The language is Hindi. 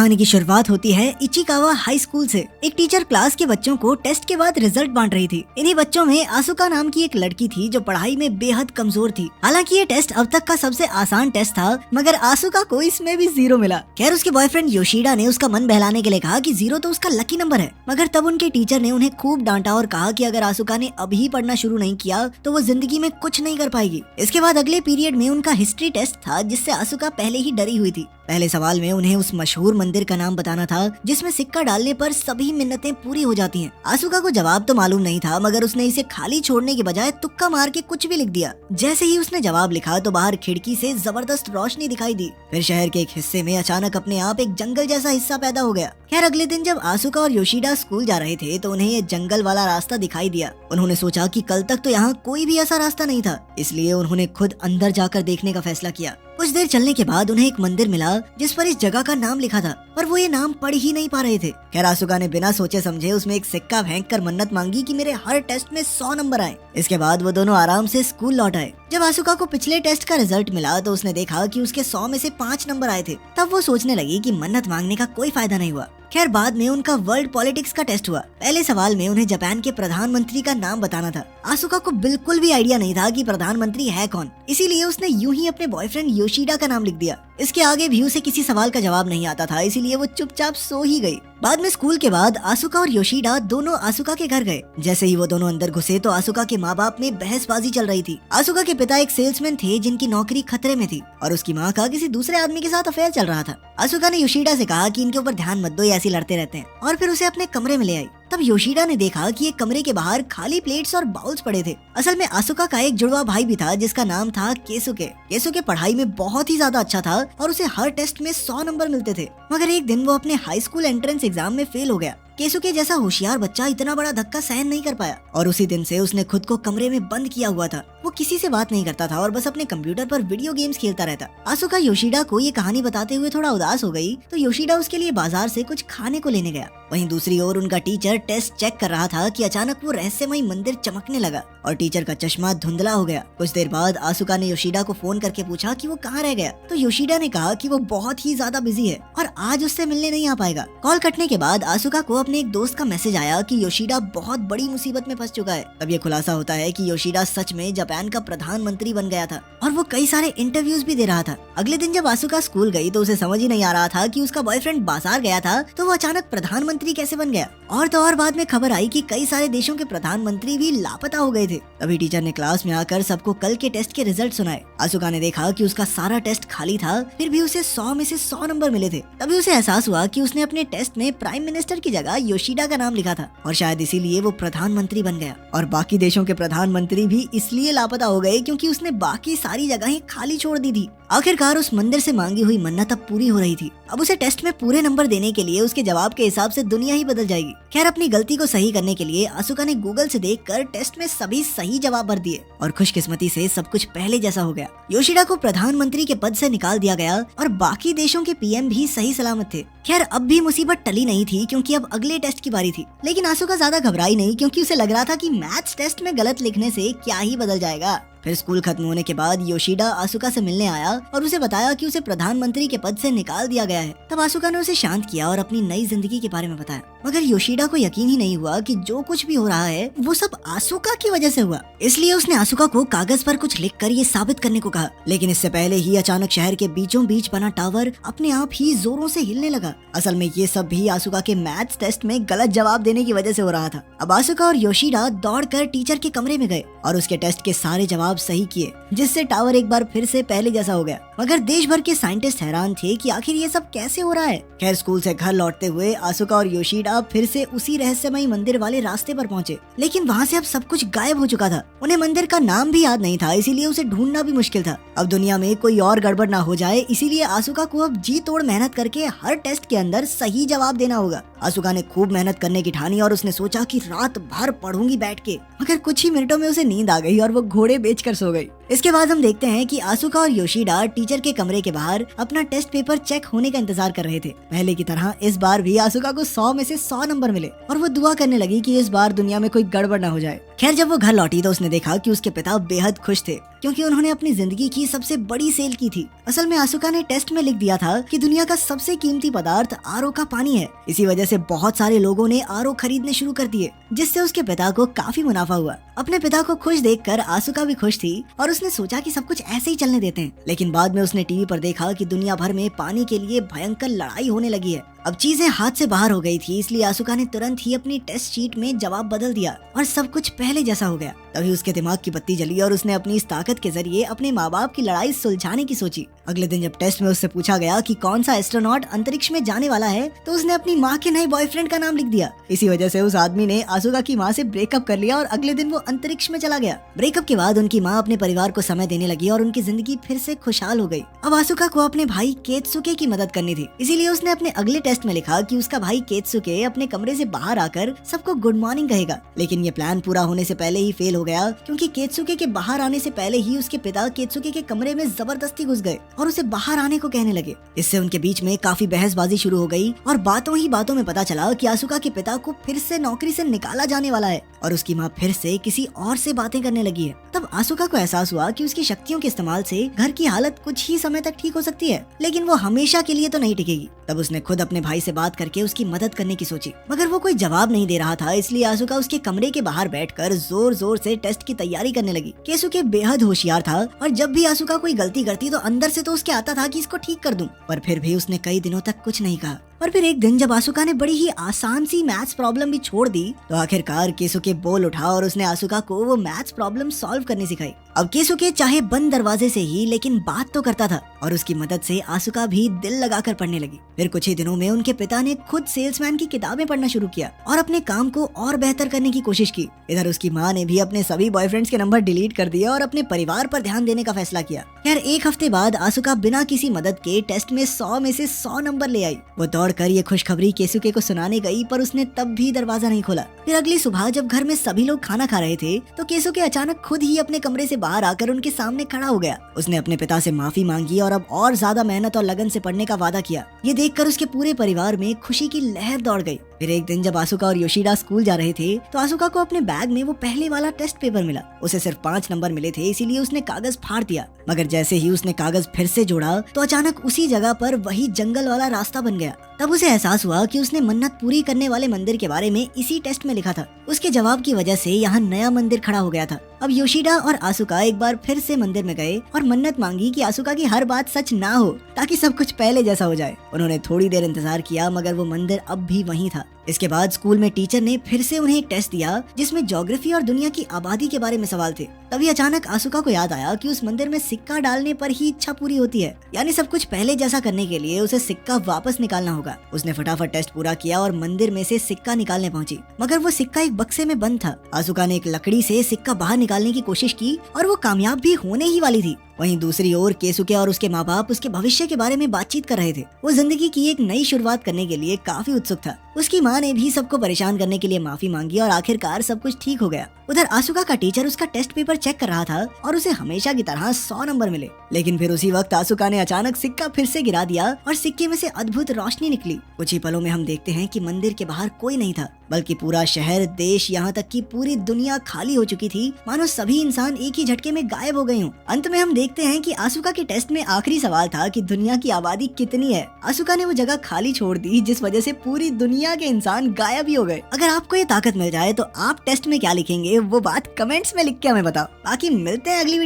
कहानी की शुरुआत होती है इचिकावा हाई स्कूल से। एक टीचर क्लास के बच्चों को टेस्ट के बाद रिजल्ट बांट रही थी। इन्हीं बच्चों में आसुका नाम की एक लड़की थी जो पढ़ाई में बेहद कमजोर थी। हालांकि ये टेस्ट अब तक का सबसे आसान टेस्ट था, मगर आसुका को इसमें भी 0 मिला। खैर उसके बॉयफ्रेंड योशिडा ने उसका मन बहलाने के लिए कहा कि 0 तो उसका लकी नंबर है, मगर तब उनके टीचर ने उन्हें खूब डांटा और कहा कि अगर आसुका ने अभी पढ़ना शुरू नहीं किया तो वो जिंदगी में कुछ नहीं कर पाएगी। इसके बाद अगले पीरियड में उनका हिस्ट्री टेस्ट था, जिससे आसुका पहले ही डरी हुई थी। पहले सवाल में उन्हें उस मशहूर मंदिर का नाम बताना था जिसमें सिक्का डालने पर सभी मिन्नतें पूरी हो जाती हैं। आसुका को जवाब तो मालूम नहीं था, मगर उसने इसे खाली छोड़ने के बजाय तुक्का मार के कुछ भी लिख दिया। जैसे ही उसने जवाब लिखा तो बाहर खिड़की से जबरदस्त रोशनी दिखाई दी। फिर शहर के एक हिस्से में अचानक अपने आप एक जंगल जैसा हिस्सा पैदा हो गया। खैर अगले दिन जब आसुका और योशिडा स्कूल जा रहे थे तो उन्हें ये जंगल वाला रास्ता दिखाई दिया। उन्होंने सोचा कि कल तक तो यहाँ कोई भी ऐसा रास्ता नहीं था, इसलिए उन्होंने खुद अंदर जाकर देखने का फैसला किया। कुछ देर चलने के बाद उन्हें एक मंदिर मिला जिस पर इस जगह का नाम लिखा था, पर वो ये नाम पढ़ ही नहीं पा रहे थे। खैर आसुका ने बिना सोचे समझे उसमें एक सिक्का फेंक कर मन्नत मांगी कि मेरे हर टेस्ट में 100 नंबर आए। इसके बाद वो दोनों आराम से स्कूल लौट आए। जब आसुका को पिछले टेस्ट का रिजल्ट मिला तो उसने देखा कि उसके 100 में से 5 नंबर आए थे। तब वो सोचने लगी कि मन्नत मांगने का कोई फायदा नहीं हुआ। खैर बाद में उनका वर्ल्ड पॉलिटिक्स का टेस्ट हुआ। पहले सवाल में उन्हें जापान के प्रधानमंत्री का नाम बताना था। आसुका को बिल्कुल भी आइडिया नहीं था कि प्रधानमंत्री है कौन, इसीलिए उसने यूं ही अपने बॉयफ्रेंड योशिडा का नाम लिख दिया। इसके आगे भी उसे किसी सवाल का जवाब नहीं आता था, इसीलिए वो चुपचाप सो ही गई। बाद में स्कूल के बाद आसुका और योशिडा दोनों आसुका के घर गए। जैसे ही वो दोनों अंदर घुसे तो आसुका के माँ बाप में बहसबाजी चल रही थी। आसुका के पिता एक सेल्समैन थे जिनकी नौकरी खतरे में थी और उसकी माँ का किसी दूसरे आदमी के साथ अफेयर चल रहा था। आसुका ने योशिडा से कहा कि इनके ऊपर ध्यान मत दो, ये ऐसे लड़ते रहते हैं, और फिर उसे अपने कमरे में ले आई। तब योशिडा ने देखा कि एक कमरे के बाहर खाली प्लेट्स और बाउल्स पड़े थे। असल में आसुका का एक जुड़वा भाई भी था जिसका नाम था केसुके। केसुके पढ़ाई में बहुत ही ज्यादा अच्छा था और उसे हर टेस्ट में 100 नंबर मिलते थे, मगर एक दिन वो अपने हाई स्कूल एंट्रेंस एग्जाम में फेल हो गया। केसुके जैसा होशियार बच्चा इतना बड़ा धक्का सहन नहीं कर पाया और उसी दिन से उसने खुद को कमरे में बंद किया हुआ था। वो किसी से बात नहीं करता था और बस अपने कंप्यूटर पर वीडियो गेम्स खेलता रहता। आसुका योशिडा को ये कहानी बताते हुए थोड़ा उदास हो गई तो योशिडा उसके लिए बाजार से कुछ खाने को लेने गया। वहीं दूसरी ओर उनका टीचर टेस्ट चेक कर रहा था कि अचानक वो रहस्यमय मंदिर चमकने लगा और टीचर का चश्मा धुंधला हो गया। कुछ देर बाद आसुका ने योशिडा को फोन करके पूछा कि वो कहाँ रह गया, तो योशिडा ने कहा कि वो बहुत ही ज्यादा बिजी है और आज उससे मिलने नहीं आ पाएगा। कॉल कटने के बाद आसुका को अपने एक दोस्त का मैसेज आया कि योशिडा बहुत बड़ी मुसीबत में फंस चुका है। तब ये खुलासा होता है कि योशिडा सच में जापान का प्रधानमंत्री बन गया था और वो कई सारे इंटरव्यूज भी दे रहा था। अगले दिन जब आसुका स्कूल गई तो उसे समझ ही नहीं आ रहा था कि उसका बॉयफ्रेंड बाजार गया था तो वो अचानक प्रधानमंत्री कैसे बन गया। और तो और बाद में खबर आई कि कई सारे देशों के प्रधानमंत्री भी लापता हो गए थे। तभी टीचर ने क्लास में आकर सबको कल के टेस्ट के रिजल्ट सुनाए। आसुका ने देखा कि उसका सारा टेस्ट खाली था, फिर भी उसे 100 में से 100 नंबर मिले थे। तभी उसे एहसास हुआ कि उसने अपने टेस्ट में प्राइम मिनिस्टर की जगह योशिडा का नाम लिखा था और शायद इसीलिए वो प्रधानमंत्री बन गया। और बाकी देशों के प्रधानमंत्री भी इसलिए लापता हो गए क्योंकि उसने बाकी सारी जगहें खाली छोड़ दी थी। आखिरकार उस मंदिर से मांगी हुई मन्नत अब पूरी हो रही थी। अब उसे टेस्ट में पूरे नंबर देने के लिए उसके जवाब के हिसाब से दुनिया ही बदल जाएगी। खैर अपनी गलती को सही करने के लिए आसुका ने गूगल से देखकर टेस्ट में सभी सही जवाब भर दिए और खुशकिस्मती से सब कुछ पहले जैसा हो गया। योशिडा को प्रधानमंत्री के पद से निकाल दिया गया और बाकी देशों के पीएम भी सही सलामत थे। खैर अब भी मुसीबत टली नहीं थी क्योंकि अब अगले टेस्ट की बारी थी, लेकिन आसुका ज्यादा घबराई नहीं क्योंकि उसे लग रहा था कि मैथ्स टेस्ट में गलत लिखने से क्या ही बदल जाएगा। फिर स्कूल खत्म होने के बाद योशिडा आसुका से मिलने आया और उसे बताया कि उसे प्रधानमंत्री के पद से निकाल दिया गया है। तब आसुका ने उसे शांत किया और अपनी नई जिंदगी के बारे में बताया, मगर योशिडा को यकीन ही नहीं हुआ कि जो कुछ भी हो रहा है वो सब आसुका की वजह से हुआ। इसलिए उसने आसुका को कागज पर कुछ लिखकर ये साबित करने को कहा, लेकिन इससे पहले ही अचानक शहर के बीचों बीच बना टावर अपने आप ही जोरों से हिलने लगा। असल में ये सब भी आसुका के मैथ्स टेस्ट में गलत जवाब देने की वजह से हो रहा था। अब आसुका और योशिडा दौड़कर टीचर के कमरे में गए और उसके टेस्ट के सारे जवाब सही किए, जिससे टावर एक बार फिर से पहले जैसा हो गया। मगर देश भर के साइंटिस्ट हैरान थे कि आखिर ये सब कैसे हो रहा है। खैर स्कूल से घर लौटते हुए आसुका और योशिडा फिर से उसी रहस्यमय मंदिर वाले रास्ते पर पहुंचे, लेकिन वहाँ से अब सब कुछ गायब हो चुका था। उन्हें मंदिर का नाम भी याद नहीं था, इसीलिए उसे ढूंढना भी मुश्किल था। अब दुनिया में कोई और गड़बड़ ना हो जाए, इसीलिए आसुका को अब जी तोड़ मेहनत करके हर टेस्ट के अंदर सही जवाब देना होगा। आसुका ने खूब मेहनत करने की ठानी और उसने सोचा कि रात भर पढ़ूंगी बैठ के, मगर कुछ ही मिनटों में उसे नींद आ गई और वो घोड़े बेचकर सो गई। इसके बाद हम देखते हैं कि आसुका और योशिडा टीचर के कमरे के बाहर अपना टेस्ट पेपर चेक होने का इंतजार कर रहे थे। पहले की तरह इस बार भी आसुका को 100 में से 100 नंबर मिले और वो दुआ करने लगी कि इस बार दुनिया में कोई गड़बड़ ना हो जाए। खैर जब वो घर लौटी तो उसने देखा कि उसके पिता बेहद खुश थे क्योंकि उन्होंने अपनी जिंदगी की सबसे बड़ी सेल की थी। असल में आसुका ने टेस्ट में लिख दिया था कि दुनिया का सबसे कीमती पदार्थ आरओ का पानी है। इसी वजह से बहुत सारे लोगों ने आरओ खरीदने शुरू कर दिए, जिससे उसके पिता को काफी मुनाफा हुआ। अपने पिता को खुश देखकर आसुका भी खुश थी और उसने सोचा कि सब कुछ ऐसे ही चलने देते हैं। लेकिन बाद में उसने टीवी पर देखा कि दुनिया भर में पानी के लिए भयंकर लड़ाई होने लगी है। अब चीजें हाथ से बाहर हो गई थी, इसलिए आसुका ने तुरंत ही अपनी टेस्ट शीट में जवाब बदल दिया और सब कुछ पहले जैसा हो गया। तभी उसके दिमाग की बत्ती जली और उसने अपनी इस ताकत के जरिए अपने माँ बाप की लड़ाई सुलझाने की सोची। अगले दिन जब टेस्ट में उससे पूछा गया कि कौन सा एस्ट्रोनॉट अंतरिक्ष में जाने वाला है, तो उसने अपनी माँ के नए बॉयफ्रेंड का नाम लिख दिया। इसी वजह से उस आदमी ने आसुका की माँ से ब्रेकअप कर लिया और अगले दिन वो अंतरिक्ष में चला गया। ब्रेकअप के बाद उनकी माँ अपने परिवार को समय देने लगी और उनकी जिंदगी फिर से खुशहाल हो गई। अब आसुका को अपने भाई केत्सुके की मदद करनी थी, इसीलिए उसने अपने अगले टेस्ट में लिखा कि उसका भाई केत्सुके अपने कमरे से बाहर आकर सबको गुड मॉर्निंग कहेगा। लेकिन ये प्लान पूरा होने से पहले ही फेल हो गया, क्योंकि केत्सुके के बाहर आने से पहले ही उसके पिता केत्सुके के कमरे में जबरदस्ती घुस गए और उसे बाहर आने को कहने लगे। इससे उनके बीच में काफी बहसबाजी शुरू हो गई और बातों ही बातों में पता चला कि आसुका के पिता को फिर से नौकरी से निकाला जाने वाला है और उसकी माँ फिर से किसी और से बातें करने लगी है। तब आसुका को एहसास हुआ कि उसकी शक्तियों के इस्तेमाल से घर की हालत कुछ ही समय तक ठीक हो सकती है, लेकिन वो हमेशा के लिए तो नहीं टिकेगी। तब उसने खुद अपने भाई से बात करके उसकी मदद करने की सोची, मगर वो कोई जवाब नहीं दे रहा था। इसलिए आसुका उसके कमरे के बाहर बैठकर जोर जोर से टेस्ट की तैयारी करने लगी। केसुके बेहद होशियार था और जब भी आसुका कोई गलती करती तो अंदर से तो उसके आता था कि इसको ठीक कर दूं, पर फिर भी उसने कई दिनों तक कुछ नहीं कहा। और फिर एक दिन जब आसुका ने बड़ी ही आसान सी मैथ्स प्रॉब्लम भी छोड़ दी, तो आखिरकार केसुके बोल उठा और उसने आसुका को वो मैथ्स प्रॉब्लम सॉल्व करनी सिखाई। अब केसुके चाहे बंद दरवाजे से ही लेकिन बात तो करता था और उसकी मदद से आसुका भी दिल लगाकर पढ़ने लगी। फिर कुछ ही दिनों में उनके पिता ने खुद सेल्समैन की किताबें पढ़ना शुरू किया और अपने काम को और बेहतर करने की कोशिश की। इधर उसकी माँ ने भी अपने सभी बॉयफ्रेंड्स के नंबर डिलीट कर दिए और अपने परिवार पर ध्यान देने का फैसला किया। यार एक हफ्ते बाद आसुका बिना किसी मदद के टेस्ट में 100 में से 100 नंबर ले आई। वो दौड़कर ये खुशखबरी केसुके को सुनाने गई, पर उसने तब भी दरवाजा नहीं खोला। फिर अगली सुबह जब घर में सभी लोग खाना खा रहे थे, तो केसुके अचानक खुद ही अपने कमरे से बाहर आकर उनके सामने खड़ा हो गया। उसने अपने पिता से माफी मांगी और अब और ज्यादा मेहनत और लगन से पढ़ने का वादा किया। ये देखकर उसके पूरे परिवार में खुशी की लहर दौड़ गई। फिर एक दिन जब आसुका और योशिडा स्कूल जा रहे थे, तो आसुका को अपने बैग में वो पहले वाला टेस्ट पेपर मिला। उसे सिर्फ 5 नंबर मिले थे, इसीलिए उसने कागज फाड़ दिया। मगर जैसे ही उसने कागज फिर से जोड़ा, तो अचानक उसी जगह पर वही जंगल वाला रास्ता बन गया। तब उसे एहसास हुआ कि उसने मन्नत पूरी करने वाले मंदिर के बारे में इसी टेस्ट में लिखा था। उसके जवाब की वजह से यहाँ नया मंदिर खड़ा हो गया था। अब योशिडा और आसुका एक बार फिर से मंदिर में गए और मन्नत मांगी कि आसुका की हर बात सच ना हो, ताकि सब कुछ पहले जैसा हो जाए। उन्होंने थोड़ी देर इंतजार किया, मगर वो मंदिर अब भी वहीं था। इसके बाद स्कूल में टीचर ने फिर से उन्हें एक टेस्ट दिया, जिसमें ज्योग्राफी और दुनिया की आबादी के बारे में सवाल थे। तभी अचानक आसुका को याद आया कि उस मंदिर में सिक्का डालने पर ही इच्छा पूरी होती है, यानी सब कुछ पहले जैसा करने के लिए उसे सिक्का वापस निकालना होगा। उसने फटाफट टेस्ट पूरा किया और मंदिर में से सिक्का निकालने पहुंची, मगर वो सिक्का एक बक्से में बंद था। आसुका ने एक लकड़ी से सिक्का बाहर निकालने की कोशिश की और वो कामयाब भी होने ही वाली थी। वहीं दूसरी ओर केसुके और उसके माँ बाप उसके भविष्य के बारे में बातचीत कर रहे थे। वो जिंदगी की एक नई शुरुआत करने के लिए काफी उत्सुक था। उसकी माँ ने भी सबको परेशान करने के लिए माफी मांगी और आखिरकार सब कुछ ठीक हो गया। उधर आसुका का टीचर उसका टेस्ट पेपर चेक कर रहा था और उसे हमेशा की तरह 100 नंबर मिले। लेकिन फिर उसी वक्त आसुका ने अचानक सिक्का फिर से गिरा दिया और सिक्के में से अद्भुत रोशनी निकली। कुछ ही पलों में हम देखते हैं कि मंदिर के बाहर कोई नहीं था, बल्कि पूरा शहर, देश, यहाँ तक कि पूरी दुनिया खाली हो चुकी थी। मानो सभी इंसान एक ही झटके में गायब हो गए हों। अंत में हम देखते हैं कि आसुका के टेस्ट में आखिरी सवाल था कि दुनिया की आबादी कितनी है। आसुका ने वो जगह खाली छोड़ दी, जिस वजह से पूरी दुनिया के इंसान गायब ही हो गए। अगर आपको ये ताकत मिल जाए तो आप टेस्ट में क्या लिखेंगे, वो बात कमेंट्स में लिख के हमें बताओ। बाकी मिलते हैं अगली